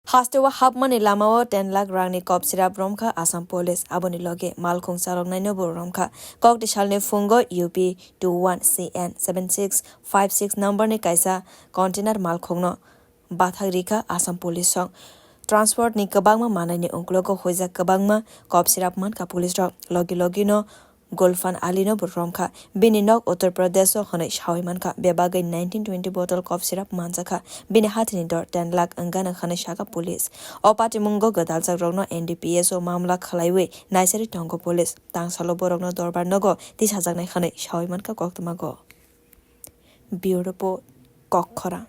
Hastewa hapmani lamao 10 lakh rangni coff syrup romkha Assam police aboni loge malkhong salok naino bo romkha Koktisalni phungo UP 21CN 7656 number ni kaisa container malkhong no bathagrika Assam police song transport ni kabangma manai ni ongklogo hoija kabangma coff syrup man ka police rok logi no Golfan Alino Buromka, Bininok, Uttar Pradesh, Honey Shawimanka, Bebaga 1920 bottle cough syrup Manzaka, Binihatini door 10 lakh Angana Haneshaka police. Opati Mungo Gadalza Rogno, NDPS or Mamla Kalaiwe, Naiseri Tongo police, Asalo Borogno Dorbar Nogo, this has a Hane Shawimanka Koktamago. Beautiful Kokora.